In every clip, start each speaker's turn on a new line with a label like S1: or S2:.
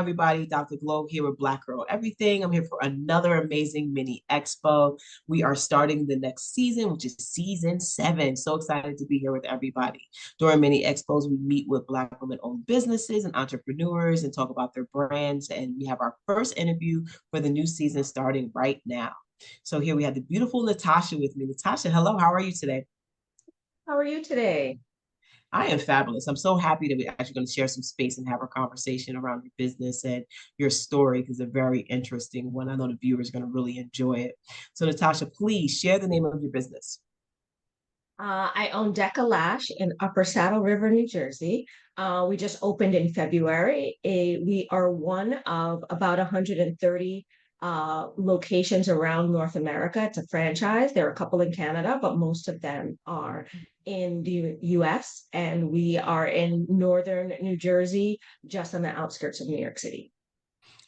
S1: everybody. Dr. Glow here with Black Girl Everything. I'm here for another amazing mini expo. We are starting the next season, which is season 7. So excited to be here with everybody. During mini expos, we meet with Black women-owned businesses and entrepreneurs and talk about their brands. And we have our first interview for the new season starting right now. So here we have the beautiful Natasha with me. Natasha, hello. How are you today?
S2: How are you today?
S1: I am fabulous. I'm so happy that we're actually going to share some space and have a conversation around your business and your story because it's a very interesting one. I know the viewers are going to really enjoy it. So, Natasha, please share the name of your business.
S2: I own Deka Lash in Upper Saddle River, New Jersey. We just opened in February. We are one of about 130 locations around North America. It's a franchise. There are a couple in Canada, but most of them are in the US. And we are in northern New Jersey, just on the outskirts of New York City.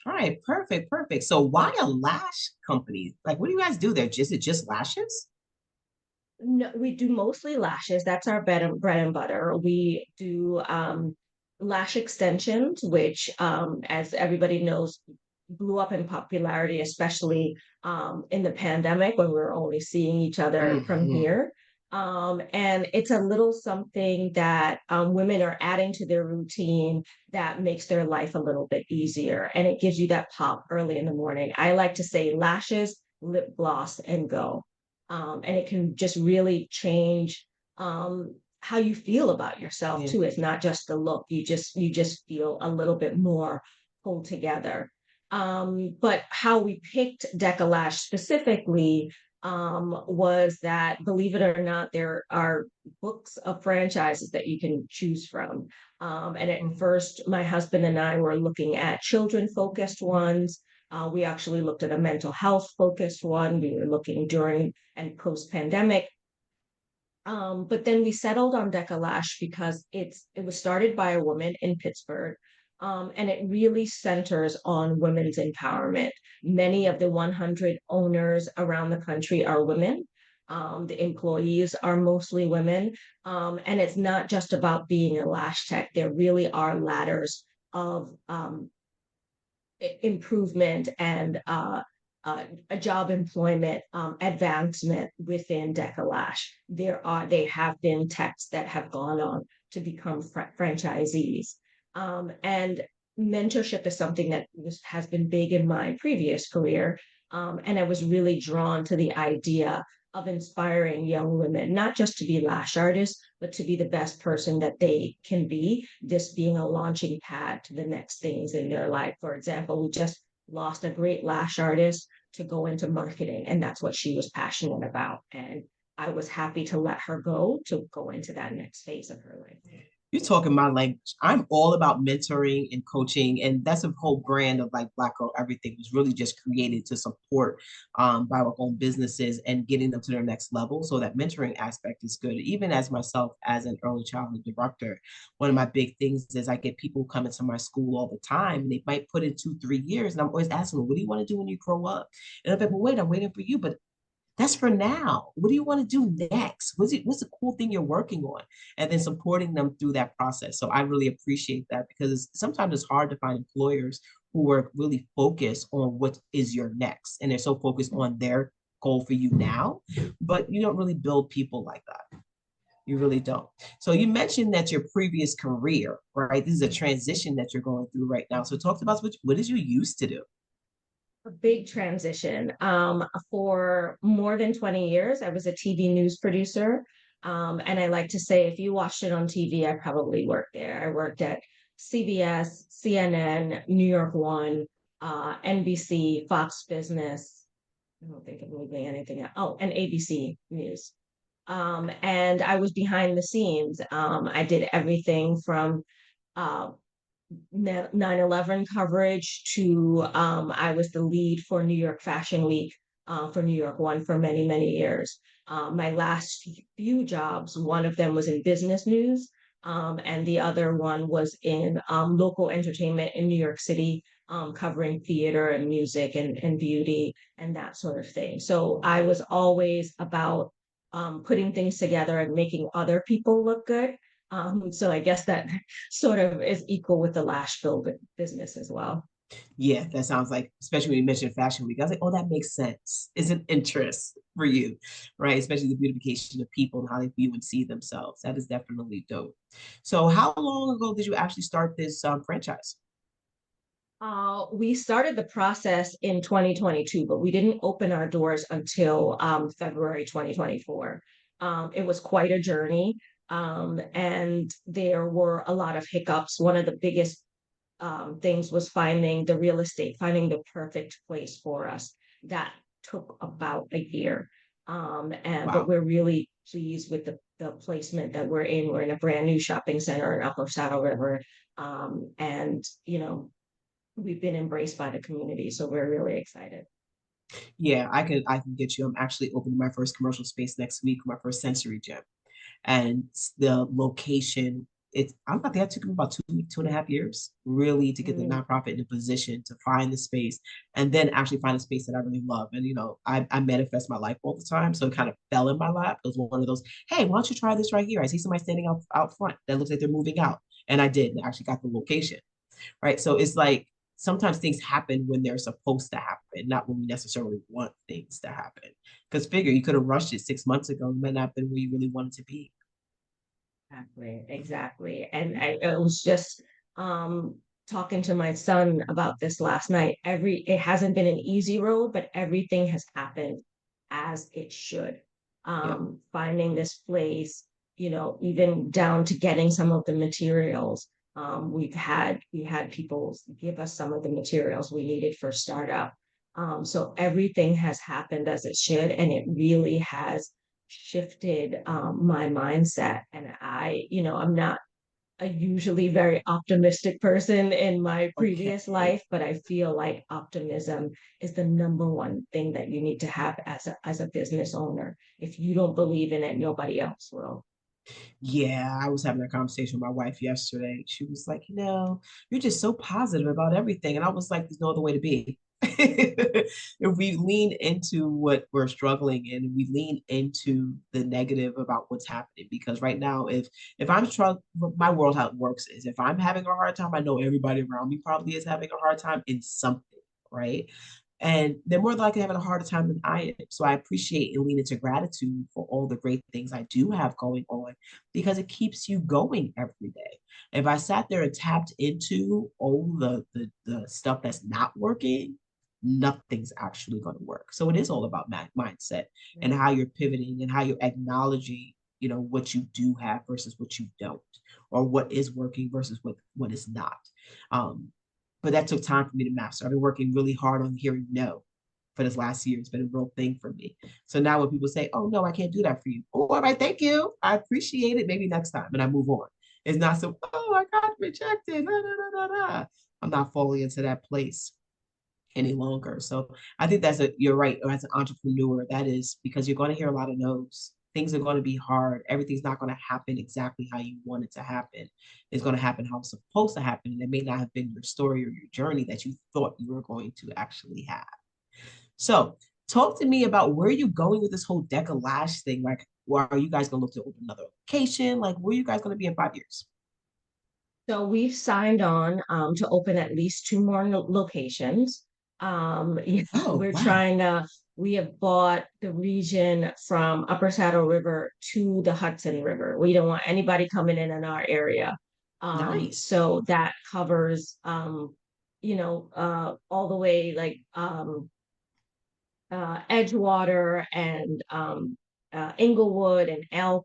S1: All right, perfect, perfect. So, why a lash company? Like, what do you guys do there? Just it just lashes?
S2: No, we do mostly lashes. That's our bread and butter. We do lash extensions, which, as everybody knows, blew up in popularity, especially in the pandemic when we were only seeing each other from
S1: Hmm.
S2: here. And it's a little something that women are adding to their routine that makes their life a little bit easier. And it gives you that pop early in the morning. I like to say lashes, lip gloss, and go. And it can just really change how you feel about yourself
S1: Yeah.
S2: too. It's not just the look. You just feel a little bit more pulled together. But how we picked Decalash specifically was that, believe it or not, there are books of franchises that you can choose from. And at
S1: Mhm.
S2: first, my husband and I were looking at children focused ones. We actually looked at a mental health focused one. We were looking during and post pandemic. But then we settled on Decalash because it was started by a woman in Pittsburgh, and it really centers on women's empowerment. Many of the 100 owners around the country are women. The employees are mostly women, and it's not just about being a lash tech. There really are ladders of improvement and a job employment advancement within Decalash. They have been techs that have gone on to become franchisees. And mentorship is something that has been big in my previous career. And I was really drawn to the idea of inspiring young women, not just to be lash artists, but to be the best person that they can be, this being a launching pad to the next things in their life. For example, we just lost a great lash artist to go into marketing, and that's what she was passionate about. And I was happy to let her go to go into that next phase of her life.
S1: You're talking my language. I'm all about mentoring and coaching, and that's a whole brand of like Black Girl Everything was really just created to support Black-owned businesses and getting them to their next level. So that mentoring aspect is good. Even as myself, as an early childhood director, one of my big things is I get people coming to my school all the time, and they might put in 2, 3 years, and I'm always asking them, "What do you want to do when you grow up?" And I'm like, "Well, wait, I'm waiting for you, but that's for now. What do you want to do next? What's the cool thing you're working on?" And then supporting them through that process. So I really appreciate that because sometimes it's hard to find employers who are really focused on what is your next. And they're so focused on their goal for you now, but you don't really build people like that. You really don't. So you mentioned that your previous career, right? This is a transition that you're going through right now. So talk to us, what did you used to do?
S2: A big transition. For more than 20 years, I was a TV news producer. And I like to say, if you watched it on TV, I probably worked there. I worked at CBS, CNN, New York One, NBC, Fox Business. I don't think I'm leaving anything out. Oh, and ABC News. And I was behind the scenes. I did everything from uh, 9/11 coverage to I was the lead for New York Fashion Week for New York One for many, many years. My last few jobs, one of them was in business news, and the other one was in local entertainment in New York City, covering theater and music and beauty and that sort of thing. So I was always about putting things together and making other people look good. So I guess that sort of is equal with the Lash business as well.
S1: Yeah, that sounds like, especially when you mentioned Fashion Week, I was like, oh, that makes sense. It's an interest for you, right? Especially the beautification of people and how they view and see themselves. That is definitely dope. So, how long ago did you actually start this franchise?
S2: We started the process in 2022, but we didn't open our doors until February 2024. It was quite a journey, and there were a lot of hiccups. One of the biggest things was finding the real estate, finding the perfect place for us. That took about a year. And but
S1: Wow.
S2: we're really pleased with the placement that we're in. We're in a brand new shopping center in Upper Saddle River. And we've been embraced by the community. So we're really excited.
S1: Yeah, I can get you. I'm actually opening my first commercial space next week, my first sensory gym. And the location, it's I'm not there. It took me about 2.5 years really to get the
S2: Mm,
S1: nonprofit in a position to find the space and then actually find a space that I really love. And I manifest my life all the time. So it kind of fell in my lap. It was one of those, hey, why don't you try this right here? I see somebody standing out front that looks like they're moving out. And I did, and I actually got the location. Right. So it's like sometimes things happen when they're supposed to happen, not when we necessarily want things to happen. Because figure you could have rushed it 6 months ago, it might not have been where you really wanted to be.
S2: exactly, exactly. And I was just um talking to my son about this last night. It hasn't been an easy road, but everything has happened as it should.
S1: Yep.
S2: Finding this place, even down to getting some of the materials. We had people give us some of the materials we needed for startup. So everything has happened as it should, and it really has shifted my mindset. And I'm not a usually very optimistic person in my previous
S1: Okay.
S2: life, but I feel like optimism is the number one thing that you need to have as a business owner. If you don't believe in it, nobody else will.
S1: Yeah, I was having a conversation with my wife yesterday. She was like, you're just so positive about everything. And I was like, there's no other way to be. If we lean into what we're struggling in, we lean into the negative about what's happening. Because right now, if I'm struggling, my world how it works is if I'm having a hard time, I know everybody around me probably is having a hard time in something, right? And they're more likely having a harder time than I am. So I appreciate and lean into gratitude for all the great things I do have going on because it keeps you going every day. If I sat there and tapped into all the stuff that's not working, nothing's actually going to work. So it is all about mindset and how you're pivoting and how you're acknowledging, what you do have versus what you don't, or what is working versus what is not. Um, but that took time for me to master. I've been working really hard on hearing no for this last year. It's been a real thing for me. So now when people say, "Oh no, I can't do that for you," oh, all right, thank you, I appreciate it. Maybe next time, and I move on. It's not so, "Oh, I got rejected." Da, da, da, da, da. I'm not falling into that place any longer. So I think you're right. As an entrepreneur, that is because you're going to hear a lot of no's. Things are going to be hard. Everything's not going to happen exactly how you want it to happen. It's going to happen how it's supposed to happen. And it may not have been your story or your journey that you thought you were going to actually have. So talk to me about where you're going with this whole Deka Lash thing. Like, where are you guys going to look to open another location? Like, where are you guys going to be in 5 years?
S2: So we've signed on to open at least two more locations.
S1: Oh,
S2: We're
S1: wow.
S2: trying to, we have bought the region from Upper Saddle River to the Hudson River. We don't want anybody coming in our area.
S1: Nice.
S2: So that covers, all the way like Edgewater and Inglewood and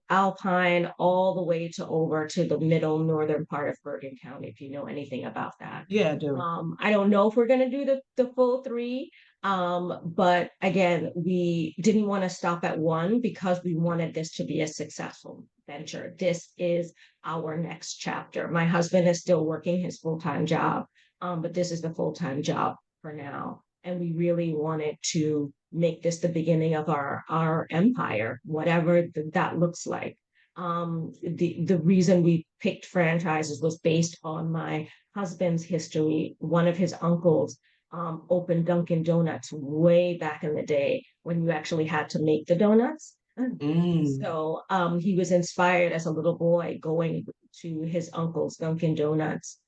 S2: Alpine, all the way to over to the middle northern part of Bergen County, if you know anything about that.
S1: Yeah, I do.
S2: I don't know if we're going to do the full three, but again, we didn't want to stop at one because we wanted this to be a successful venture. This is our next chapter. My husband is still working his full-time job, but this is the full-time job for now. And we really wanted to make this the beginning of our empire, whatever that looks like. The reason we picked franchises was based on my husband's history. One of his uncles opened Dunkin' Donuts way back in the day when you actually had to make the donuts.
S1: Mm,
S2: So he was inspired as a little boy going to his uncle's Dunkin' Donuts.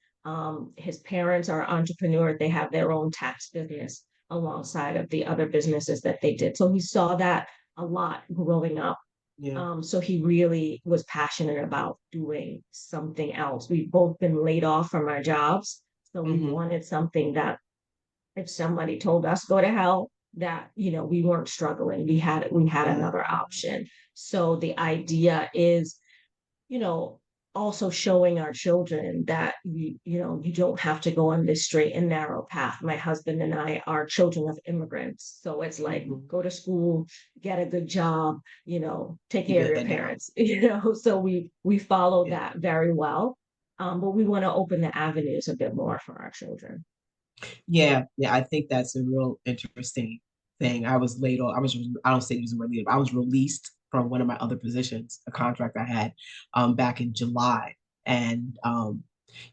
S2: His parents are entrepreneurs. They have their own tax business alongside of the other businesses that they did. So he saw that a lot growing up.
S1: yeah.
S2: So he really was passionate about doing something else. We've both been laid off from our jobs. So we
S1: Hmm.
S2: wanted something that if somebody told us go to hell, that we weren't struggling. We had
S1: Yeah.
S2: another option. So the idea is, you know, also showing our children that you don't have to go on this straight and narrow path. My husband and I are children of immigrants. So it's like
S1: Hmm.
S2: go to school, get a good job, take
S1: Keep
S2: care of
S1: your
S2: your
S1: head down.
S2: parents, so we follow
S1: Yeah.
S2: that very well. But we want to open the avenues a bit more for our children.
S1: Yeah, yeah, I think that's a real interesting thing. I was laid off. I don't say it was really, I was released from one of my other positions, a contract I had back in July. And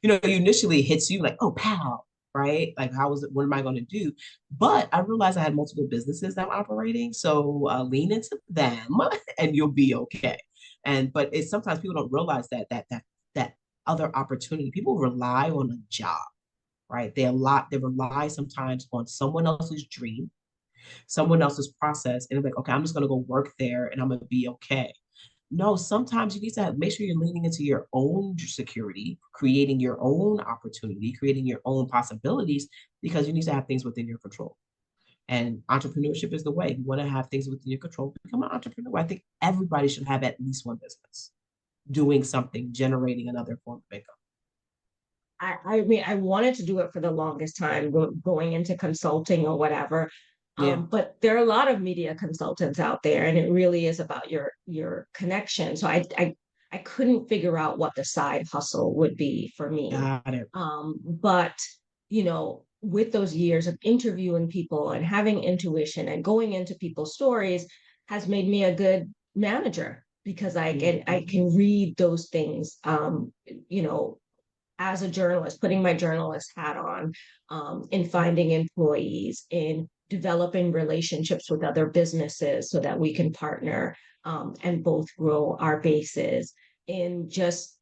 S1: you initially hits you like, oh, pow, right? Like, how is it? What am I going to do? But I realized I had multiple businesses that I'm operating. So lean into them and you'll be okay. But it's sometimes people don't realize that other opportunity. People rely on a job, right? They rely sometimes on someone else's dream, someone else's process, and they're like, okay, I'm just gonna go work there and I'm gonna be okay. No, sometimes you need to make sure you're leaning into your own security, creating your own opportunity, creating your own possibilities, because you need to have things within your control. And entrepreneurship is the way. You want to have things within your control, become an entrepreneur. I think everybody should have at least one business, doing something, generating another form of income.
S2: I mean, I wanted to do it for the longest time, going into consulting or whatever.
S1: Yeah.
S2: But there are a lot of media consultants out there, and it really is about your connection. So I couldn't figure out what the side hustle would be for me.
S1: Got it.
S2: But with those years of interviewing people and having intuition and going into people's stories has made me a good manager because I can read those things. You know, as a journalist, putting my journalist hat on, in finding employees, in developing relationships with other businesses so that we can partner and both grow our bases, in just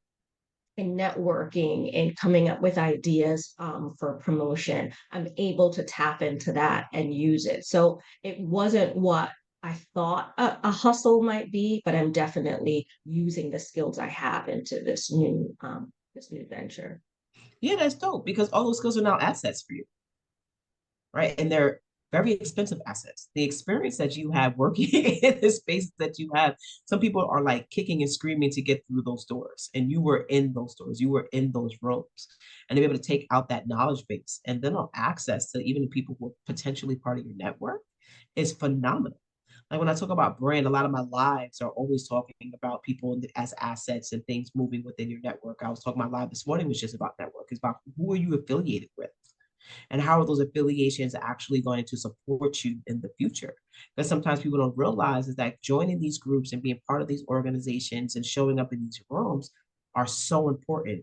S2: in networking and coming up with ideas for promotion. I'm able to tap into that and use it. So it wasn't what I thought a hustle might be, but I'm definitely using the skills I have into this new venture.
S1: Yeah, that's dope because all those skills are now assets for you, right? And they're very expensive assets. The experience that you have working in the space that you have, some people are like kicking and screaming to get through those doors. And you were in those doors, you were in those rooms. And to be able to take out that knowledge base and then have access to even the people who are potentially part of your network is phenomenal. Like when I talk about brand, a lot of my lives are always talking about people as assets and things moving within your network. I was talking about live this morning was just about network. It's about who are you affiliated with and how are those affiliations actually going to support you in the future? Because sometimes people don't realize is that joining these groups and being part of these organizations and showing up in these rooms are so important.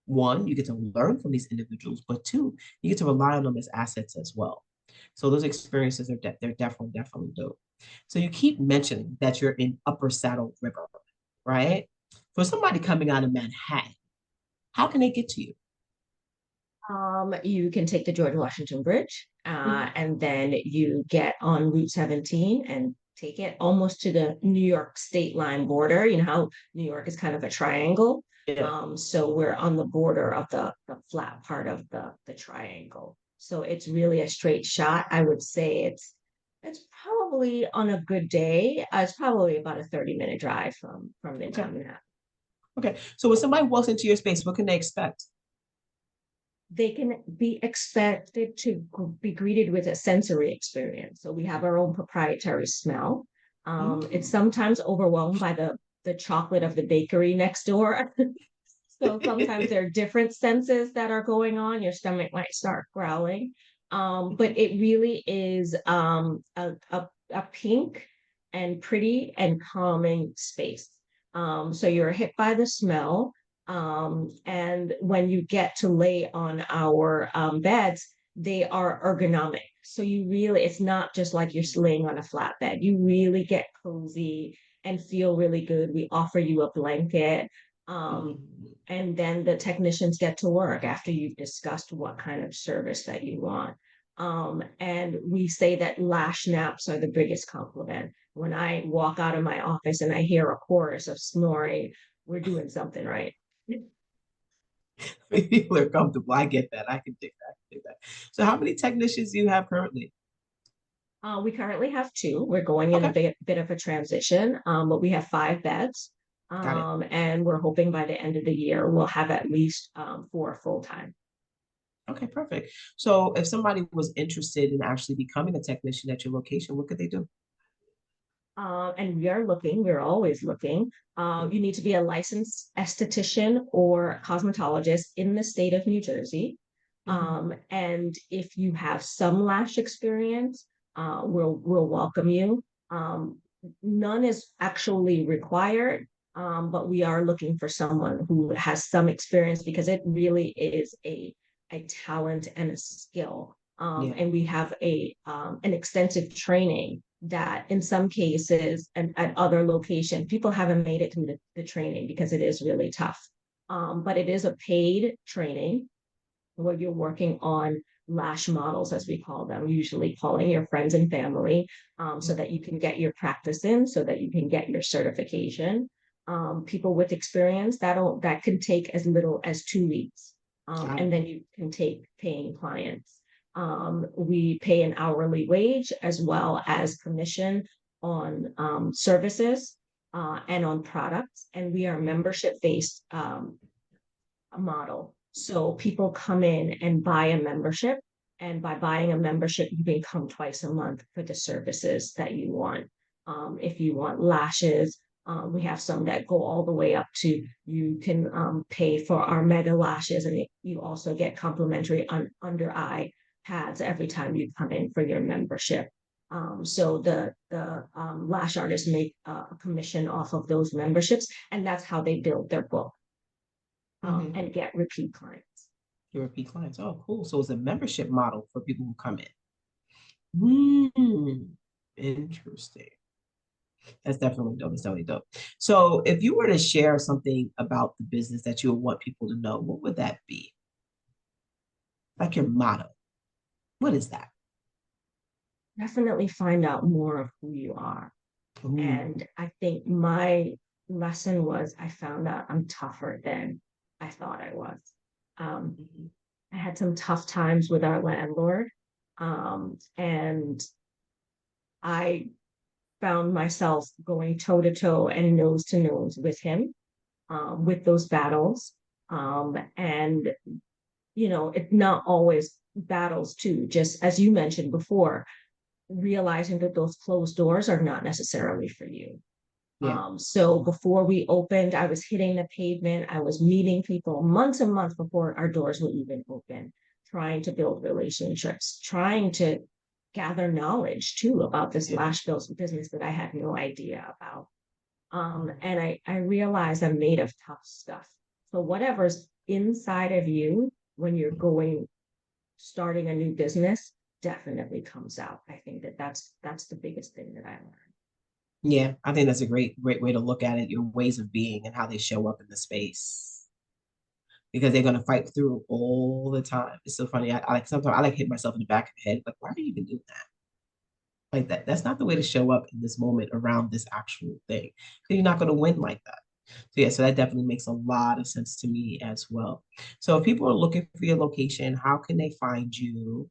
S1: One, you get to learn from these individuals, but two, you get to rely on them as assets as well. So those experiences are they're definitely dope. So you keep mentioning that you're in Upper Saddle River, right? For somebody coming out of Manhattan, how can they get to you?
S2: You can take the George Washington Bridge, and then you get on Route 17 and take it almost to the New York state line border. You know how New York is kind of a triangle.
S1: Yeah.
S2: So we're on the border of the flat part of the triangle. So it's really a straight shot. I would say it's probably on a good day. It's probably about a 30-minute drive from
S1: Okay.
S2: Midtown Manhattan.
S1: Okay. So when somebody walks into your space, what can they expect?
S2: They can be expected to be greeted with a sensory experience. So we have our own proprietary smell. It's
S1: Mm.
S2: sometimes overwhelmed by the chocolate of the bakery next door. So sometimes there are different senses that are going on. Your stomach might start growling. But it really is a pink and pretty and calming space. So you're hit by the smell. And when you get to lay on our beds, they are ergonomic. So it's not just like you're laying on a flat bed. You really get cozy. and feel really good. We offer you a blanket. Um,
S1: Mhm.
S2: and then the technicians get to work after you've discussed what kind of service that you want. And we say that lash naps are the biggest compliment. When I walk out of my office and I hear a chorus of snoring, we're doing something right.
S1: People are comfortable. I get that. I can dig that. I can dig that. So how many technicians do you have currently?
S2: We currently have two. We're going in a
S1: Okay,
S2: bit of a transition, but we have 5 beds.
S1: got it.
S2: And we're hoping by the end of the year, we'll have at least 4 full time.
S1: Okay, perfect. So if somebody was interested in actually becoming a technician at your location, what could they do?
S2: And we are looking, we're always looking. You need to be a licensed esthetician or cosmetologist in the state of New Jersey.
S1: Mhm.
S2: And if you have some lash experience, we'll welcome you. None is actually required, but we are looking for someone who has some experience because it really is a talent and a skill.
S1: Yeah.
S2: And we have an extensive training that in some cases and at other locations, people haven't made it through the training because it is really tough. But it is a paid training where you're working on lash models, as we call them, usually calling your friends and family so
S1: Mhm.
S2: that you can get your practice in, so that you can get your certification. People with experience that can take as little as 2 weeks,
S1: Got
S2: and
S1: it.
S2: then you can take paying clients. We pay an hourly wage as well as commission on services and on products, and we are membership based model. So people come in and buy a membership, and by buying a membership, you can come twice a month for the services that you want. If you want lashes, we have some that go all the way up to you can pay for our mega lashes, and you also get complimentary under eye pads every time you come in for your membership. So the lash artists make a commission off of those memberships, and that's how they build their book
S1: Mhm.
S2: and get repeat clients.
S1: Your repeat clients. Oh, cool. So it's a membership model for people who come in. Interesting. That's definitely dope. That's definitely dope. So if you were to share something about the business that you would want people to know, what would that be? Like your motto. What is that?
S2: Definitely find out more of who you are.
S1: Ooh.
S2: And I think my lesson was I found out I'm tougher than I thought I was. Um,
S1: Mhm.
S2: I had some tough times with our landlord, and I found myself going toe to toe and nose to nose with him with those battles. And it's not always battles too, just as you mentioned before, realizing that those closed doors are not necessarily for you.
S1: Yeah.
S2: So before we opened, I was hitting the pavement. I was meeting people months and months before our doors would even open, trying to build relationships, trying to gather knowledge too about this
S1: Yeah.
S2: lash bills business that I had no idea about. And I realized I'm made of tough stuff. So whatever's inside of you when you're starting a new business definitely comes out. I think that's the biggest thing that I learned.
S1: Yeah. I think that's a great way to look at it, your ways of being and how they show up in the space. Because they're gonna fight through all the time. It's so funny. I like sometimes I like hit myself in the back of the head. Like, why are you even doing that? Like that's not the way to show up in this moment around this actual thing. You're not gonna win like that. So yeah, so that definitely makes a lot of sense to me as well. So if people are looking for your location, how can they find you?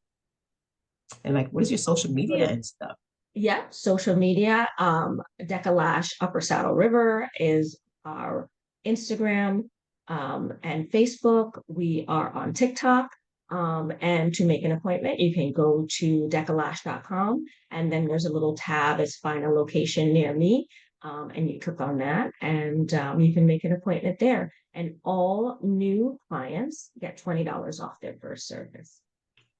S1: And like, what is your social media and stuff?
S2: Yeah, social media. Deka Lash Upper Saddle River is our Instagram and Facebook. We are on TikTok. And to make an appointment, you can go to decalash.com, and then there's a little tab, it's find a location near me. And you click on that, and you can make an appointment there. And all new clients get $20 off their first service.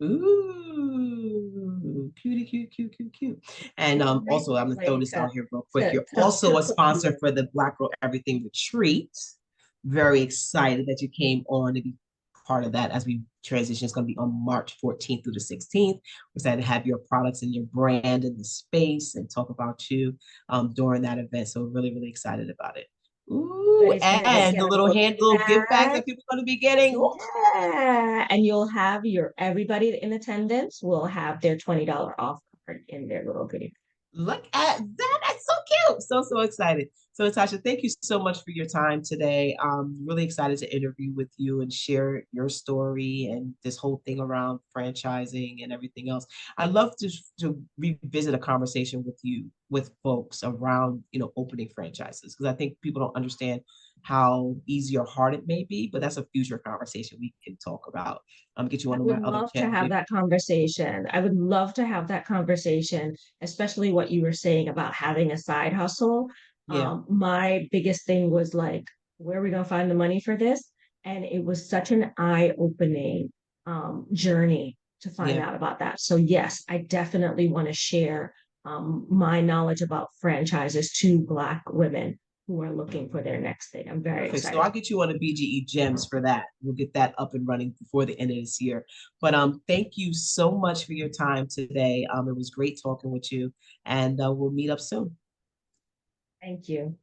S1: Ooh, cutie, cute, cute, cute, cute. And
S2: Great
S1: also, I'm gonna throw
S2: way
S1: this out here real quick. You're
S2: to
S1: also a
S2: put you.
S1: sponsor for the Black Girl Everything Retreat. Very excited that you came on to be part of that as we transition. It's going to be on March 14th through the 16th. We're excited to have your products and your brand in the space and talk about you during that event. So we're really, really excited about it. Ooh,
S2: Everybody's gonna
S1: and
S2: get
S1: the
S2: a
S1: little
S2: goodie
S1: little gift bags
S2: bag.
S1: that people are going to be getting. Ooh,
S2: Yeah. And you'll have your everybody in attendance will have their $20 off card in their little goodie.
S1: look at that. That's so cute. So, so excited. So, Natasha, thank you so much for your time today. Really excited to interview with you and share your story and this whole thing around franchising and everything else. I'd love to revisit a conversation with you, with folks around, opening franchises, because I think people don't understand how easy or hard it may be, but that's a future conversation we can talk about. Get you
S2: I
S1: on my
S2: would
S1: other
S2: love to
S1: channel.
S2: have that conversation. I would love to have that conversation, especially what you were saying about having a side hustle.
S1: Yeah.
S2: My biggest thing was like, where are we gonna find the money for this? And it was such an eye-opening journey to find
S1: Yeah.
S2: out about that. So yes, I definitely want to share my knowledge about franchises to Black women who are looking for their next thing. I'm very
S1: Perfect. So
S2: excited.
S1: I'll get you on a BGE Gems for that. We'll get that up and running before the end of this year. But thank you so much for your time today. It was great talking with you, and we'll meet up soon.
S2: Thank you.